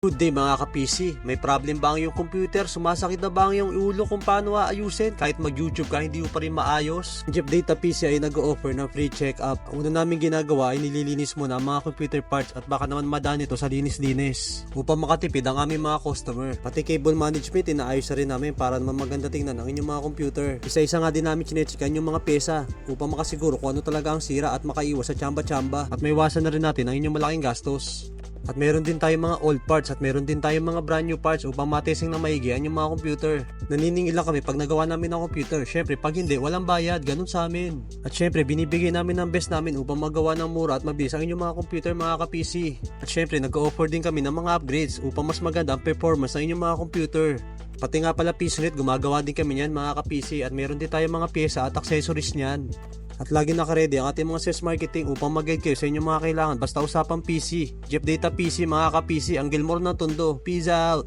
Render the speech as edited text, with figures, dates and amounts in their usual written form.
Good day mga ka-PC, may problem ba ang iyong computer? Sumasakit na ba ang iyong ulo kung paano aayusin? Kahit mag-YouTube ka, hindi mo pa rin maayos? Jeep Data PC ay nag-o-offer ng free check-up. Ang una namin ginagawa ay nililinis muna ang mga computer parts at baka naman madaan ito sa linis-linis upang makatipid ang aming mga customer. Pati cable management, inaayos na rin namin para naman maganda tingnan ang inyong mga computer. Isa-isa nga din namin chinechikan yung mga pyesa upang makasiguro kung ano talaga ang sira at makaiwas sa tsamba-tsamba at may iwasan na rin natin ang inyong malaking gastos. At meron din tayong mga old parts at meron din tayong mga brand new parts upang matesting na maigi ang yung mga computer. Naniningil lang kami pag nagawa namin ng computer. Syempre pag hindi, walang bayad, ganun sa amin. At syempre binibigay namin ng best namin upang magawa ng mura at mabilis ang inyong mga computer mga ka-PC. At syempre nag-o-offer din kami ng mga upgrades upang mas maganda ang performance ng inyong mga computer. Pati nga pala PCNet, gumagawa din kami niyan mga ka-PC at meron din tayong mga pyesa at accessories niyan. At lagi naka-ready ang ating mga sales marketing upang mag-guide kayo sa inyong mga kailangan basta usapang PC. Jeep Data PC mga ka-PC, ang Gilmore ng Tondo. Peace out!